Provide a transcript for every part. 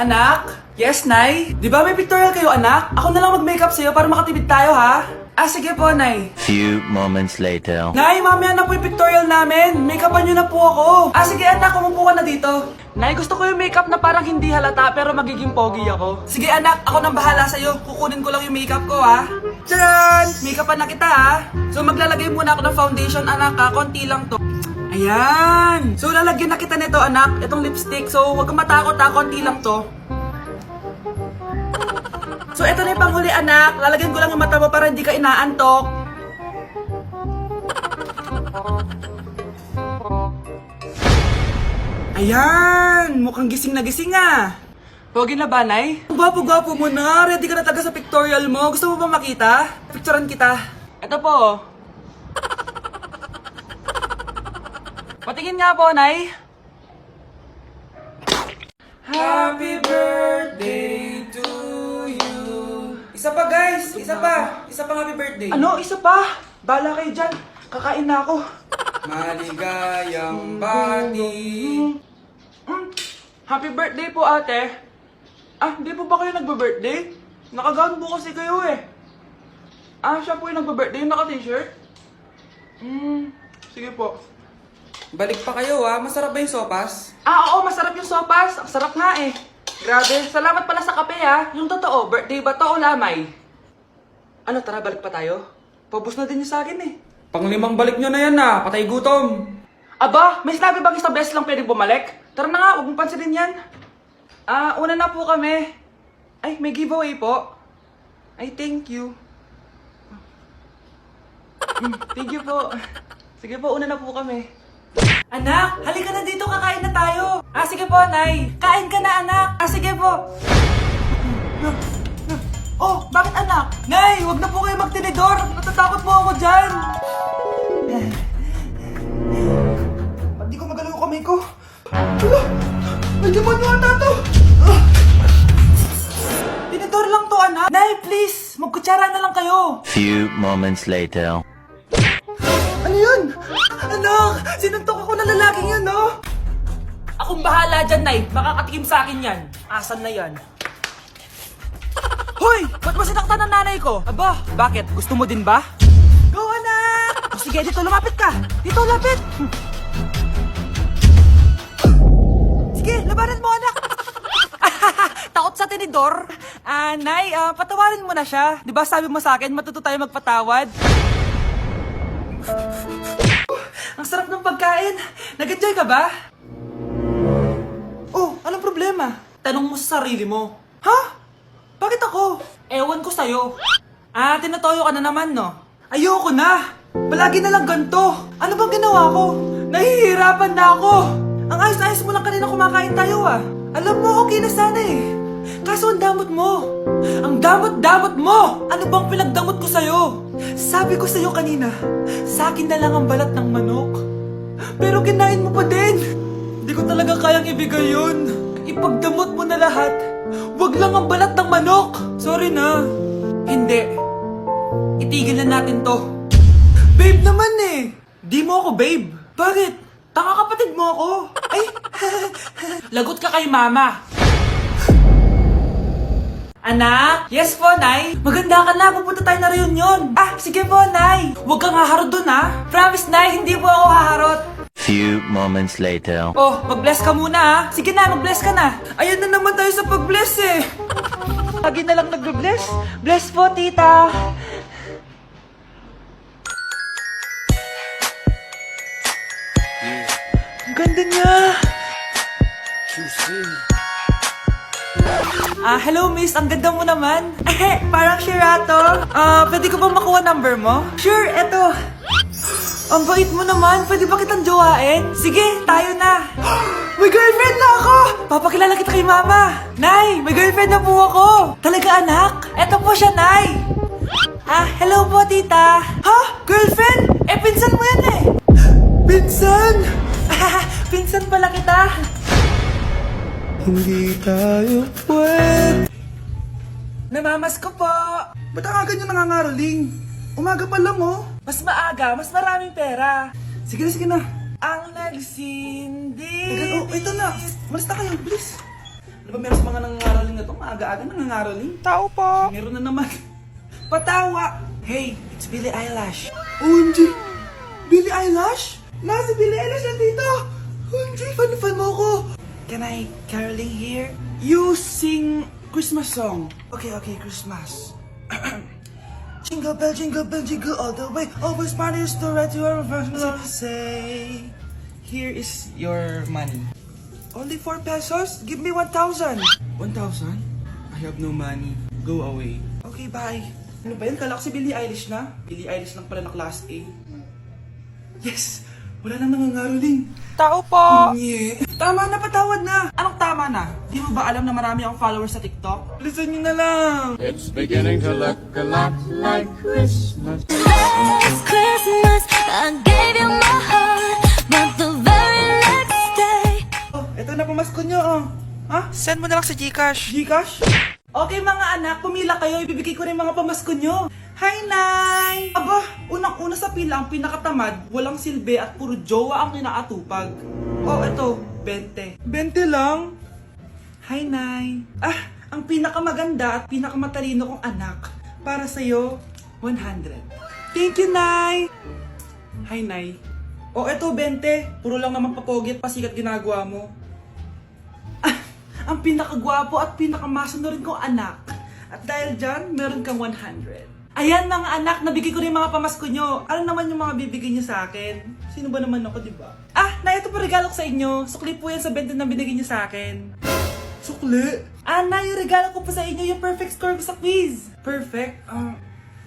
Anak? Yes, Nay? Di ba may pictorial kayo, anak? Ako na lang mag-makeup sa'yo para makatipid tayo, ha? Ah, sige po, Nay. Few moments later. Nay, mamaya na po yung pictorial namin. Make-upan nyo na po ako. Ah, sige anak, umupo ka na dito. Nay, gusto ko yung makeup na parang hindi halata pero magiging pogi ako. Sige anak, ako nang bahala sa'yo. Kukunin ko lang yung makeup ko, ha? Tcharan! Make-upan na kita, ha? So, maglalagay muna ako ng foundation, anak, ha? Konti lang to. Ayan! So, lalagyan na kita nito, anak. Itong lipstick. So, huwag kang matakot, ha? Konti lang to. So, ito na yung panghuli, anak. Lalagyan ko lang yung mata mo para hindi ka inaantok. Ayan! Mukhang gising na gising, ah. Pogi na ba, Nay? Gwapo-gwapo mo na. Ready ka na talaga sa pictorial mo. Gusto mo ba makita? Picturean kita. Ito po. Patingin nga po, Nay. Happy birthday to you. Isa pa, guys. Isa pa. Isa pang happy birthday. Ano? Isa pa? Bala kayo dyan. Kakain na ako. Maligayang bati. Happy birthday po, ate. Ah, hindi po ba kayo nagbe-birthday? Nakagown po kasi kayo eh. Ah, siya po yung nagbe-birthday, yung naka-t-shirt? Sige po. Balik pa kayo ah, masarap ba yung sopas? Ah, oo, masarap yung sopas. Ang sarap nga eh. Grabe, salamat pala sa kape ha. Yung totoo, birthday ba to o lamay? Ano, tara, balik pa tayo? Paubos na din yung sa akin eh. Panglimang balik nyo na yan ah, patay gutom. Aba, may sinabi bang isang beses lang pwedeng bumalik? Tara na nga, huwag mong pansinin yan. Ah, una na po kami. Ay, may giveaway po. Ay, thank you. Thank you po. Sige po, una na po kami. Anak, halika na dito, kakain na tayo. Ah, sige po, Nay. Kain ka na, anak. Ah, sige po. Oh, bakit anak? Nay, wag na po kayo magtinidor. Natatakot po ako dyan. Hindi ko magalaw yung kamay ko. Hala, may demonyo ata to. Tinidor lang to, anak. Nay, please, magkutsara na lang kayo. Few moments later. Ano yun? Anak, sinuntok ako na lalaking yun, no? Akong bahala dyan, Nay. Makakatikim sa akin yan. Asan na yan? Hoy! Ba't mo sinaktan ng nanay ko? Aba, bakit? Gusto mo din ba? Go, anak! O sige, dito, lumapit ka. Dito, lapit. Sige, labanan mo, anak. Takot sa tinidor. Nay, patawarin mo na siya. Di ba sabi mo sa akin, matuto tayo magpatawad? Ang sarap ng pagkain. Nag-enjoy ka ba? Oh, anong problema? Tanong mo sa sarili mo. Ha? Bakit ako? Ewan ko sa'yo. Ah, tinatoyo ka na naman, no? Ayoko na. Palagi na lang ganito. Ano bang ginawa ko? Nahihirapan na ako. Ang ayos-ayos mo lang kanina kumakain tayo, ah. Alam mo, okay na sana eh. Kaso ang damot mo. Ang damot-damot mo. Ano bang pinagdamot ko sa'yo? Sabi ko sa'yo kanina, sa akin na lang ang balat ng manok. Pero kinain mo pa din. Hindi ko talaga kayang ibigay yun. Ipagdamot mo na lahat. Wag lang ang balat ng manok. Sorry na. Hindi. Itigil na natin to. Babe naman eh. Di mo ako babe. Bakit? Tanga kapatid mo ako. Ay. Lagot ka kay mama. Anak? Yes po, Nay. Maganda ka na. Pupunta tayo na reunion. Ah, sige po, Nay. Huwag kang haharot dun, ha? Promise, Nay. Hindi po ako haharot. Few moments later. Oh, mag-bless ka muna, ha? Sige na, mag-bless ka na. Ayan na naman tayo sa pag-bless, eh. Lagi na lang nag-bless. Bless po, tita. Ang ganda niya. Hello miss, ang ganda mo naman. Parang Shirato. Pwede ko ba makuha number mo? Sure, eto. Ang bait mo naman, pwede ba kitang jowain? Sige, tayo na. May girlfriend na ako! Papakilala kita kay mama. Nay, may girlfriend na po ako. Talaga anak? Eto po siya, Nay. Hello po tita. Ha? Girlfriend? Pinsan mo yan eh. Pinsan? Pinsan pala kita. Hindi tayo pwede. Namamas ko po. Ba't ang aga nyo nangangaroling? Umaga pa lang oh. Mas maaga, mas maraming pera. Sige na, sige na. Ang nagsindi. Oh, ito na. Malis na kayo, please. Ano ba meron sa mga nangangaroling na to? Maaga-aga nangangaroling? Tao po! Meron na naman. Patawa! Hey, it's Billie Eilish. OMG! Billie Eilish? Nasa Billie Eilish na dito! OMG, fan mo ko! Can I caroling here? You sing Christmas song. Okay, Christmas. Jingle bell, jingle all the way. Always matters to right to our version. Say, here is your money. Only 4 pesos? Give me 1,000. 1,000? I have no money. Go away. Okay, bye. Ano ba yan? Kala ko si Billie Eilish na. Billie Eilish lang pala na class A. Yes! Wala nang nangangaroling. Tao po! Nye. Tama na, patawad na. Anong tama na? Di mo ba alam na marami akong followers sa TikTok? Listen nyo na lang. It's beginning to look a lot like Christmas. Last Christmas, I gave you my heart, but the very next day. Oh, eto na pamasko nyo, oh. Ha? Send mo na lang sa Gcash. Gcash? Okay mga anak, pumila kayo. Ibibigay ko rin mga pamasko nyo. Hi, Nay! Aba, unang-una sa pila ang pinakatamad, walang silbi at puro jowa ang kinaatupag. Oh, eto, 20. 20 lang? Hi, Nay. Ah, ang pinakamaganda at pinakamatalino kong anak. Para sa'yo, 100. Thank you, Nay! Hi, Nay. Oh, eto, 20. Puro lang naman papogi at pasikat ginagawa mo. Ah, ang pinakagwapo at pinakamasano rin kong anak. At dahil dyan, meron kang 100. Ayan mga anak, nabigay ko rin mga pamasko nyo. Ano naman yung mga bibigay nyo sa akin? Sino ba naman ako, di ba? Ah, na ito po regalo ko sa inyo. Sukli po yan sa 20 na binigay nyo sa akin. Sukli? Ah, na yung regalo ko po sa inyo, yung perfect score ko sa quiz. Perfect? Ah,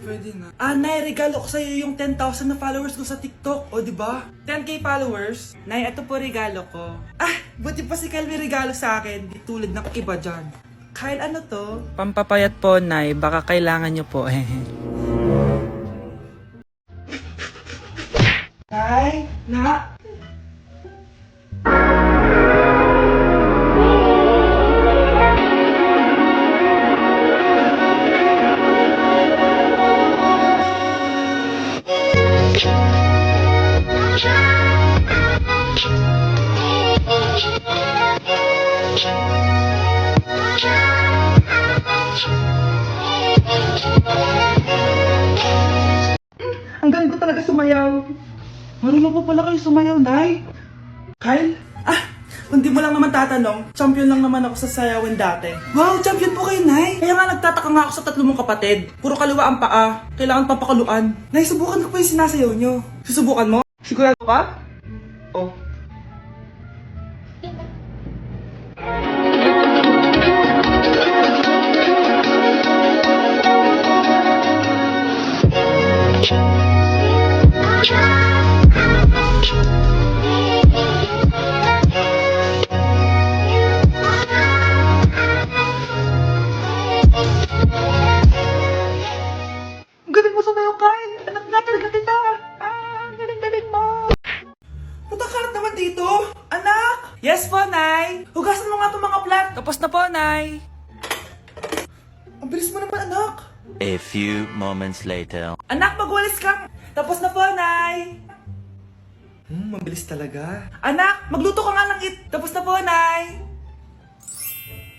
pwede na. Ah, na regalo ko sa iyo yung 10,000 na followers ko sa TikTok. O, di ba? 10k followers. Nay, ito po regalo ko. Ah, buti pa si Kyle may regalo sa akin. Di tulad ng iba dyan. Kyle, ano to? Pampapayat po, Nay. Baka kailangan nyo po. Nay, na. Ang galing ko talaga sumayaw. Marunong po pala kayo sumayaw, Nay. Kyle? Ah, kung di mo lang naman tatanong, champion lang naman ako sa sayawan dati. Wow, champion po kayo, Nay. Kaya nga nagtataka nga ako sa tatlo mong kapatid. Puro kaliwa ang paa. Kailangan papakaluan. Nay, subukan ko po yung sinasayaw nyo. Susubukan mo? Sigurado ka? Oh. Galing mo sumayaw, Kyle. Anak na talaga kita. Ah, galing mo. Punta ka naman dito. Anak! Yes po, Nay. Hugasan mo nga itong mga plat. Tapos na po, Nay. Ang bilis mo naman, anak. A few moments later. Anak, magwalis ka. Tapos na po, Nay. Mabilis talaga. Anak, magluto ka nga ng Tapos na po, Nay.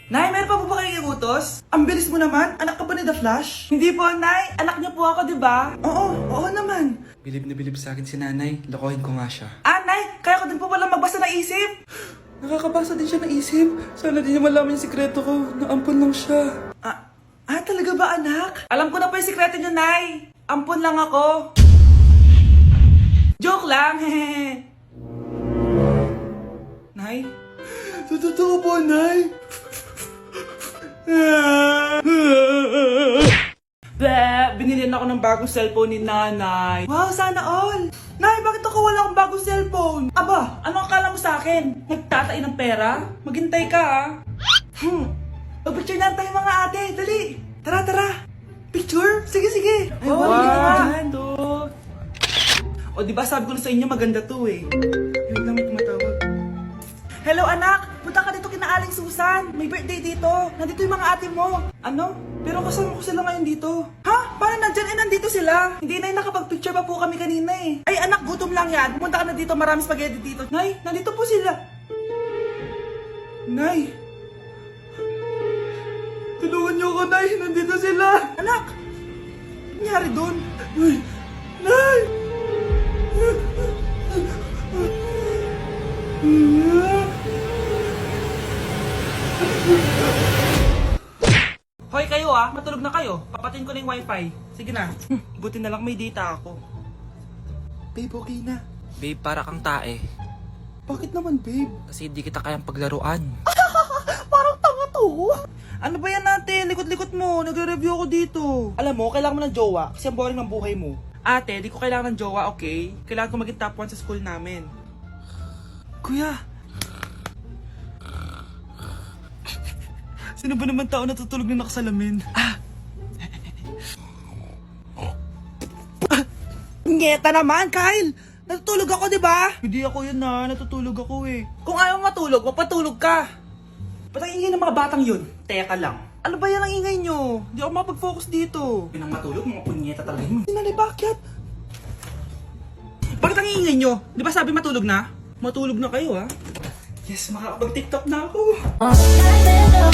Nay, meron pa po ba kayong iutos? Ang bilis mo naman. Anak ka ba ni The Flash? Hindi po, Nay. Anak niyo po ako, di ba? Oo naman. Bilib na bilib sa akin si Nanay. Lokohin ko nga siya. Ah, Nay, kaya ko din po pala magbasa ng isip. Nakakabasa din siya ng isip. Sana din niya malaman yung sikreto ko. Naampon lang siya. Talaga ba, anak? Alam ko na po yung sikreto niyo, Nay. Ampun lang ako. Joke lang, hehe. Nay? Totoo po, Nay. Binilihan ako ng bagong cellphone ni Nanay. Wow, sana all. Nay, bakit ako wala akong bagong cellphone? Aba, ano akala mo sa akin? Nagtatain ng pera? Maghintay ka, ha? Mag-picture na tayo mga ate. Dali. Tara. Picture? Sige. Ay, wow, maganda. O, diba sabi ko na sa inyo maganda to eh. Wait lang, may tumatawag. Hello, anak! Punta ka dito kina Aling Susan. May birthday dito. Nandito yung mga ate mo. Ano? Pero kasama ko sila ngayon dito. Ha? Paano nandyan? Nandito sila. Hindi na nakapag-picture pa po kami kanina eh. Ay, anak, gutom lang yan. Pumunta ka na dito. Marami spaghetti dito. Nay, nandito po sila. Nay. niyo ako, Nay. Nandito sila. Anak! Ano nangyari doon? Uy, Nay! Hoy kayo matulog na kayo. Papatin ko na yung wifi. Sige na. Buti na lang may data ako. Babe, okay na. Babe, para kang tae. Bakit naman, babe? Kasi hindi kita kayang paglaruan. Parang tanga to. Ano ba yan natin? Likot-likot mo. Nagre-review ako dito. Alam mo, kailangan mo ng jowa kasi ang boring ng buhay mo. Ate, di ko kailangan ng jowa, okay? Kailangan ko maging top 1 sa school namin. Kuya! Sino ba naman tao natutulog na nakasalamin? Ngeta naman, Kyle! Natutulog ako, di ba? Hindi ako yun natutulog ako eh. Kung ayaw matulog, mapatulog ka! Ba't ang ingay ng mga batang yun? Teka lang. Ano ba yan ang ingay nyo? Hindi ako makapag-focus dito. Yun ang matulog, mga punyeta talaga yun. Sinali, bakit? Bakit ang ingay nyo? Di ba sabi matulog na? Matulog na kayo Yes, makakapag-tiktok na ako. Nothing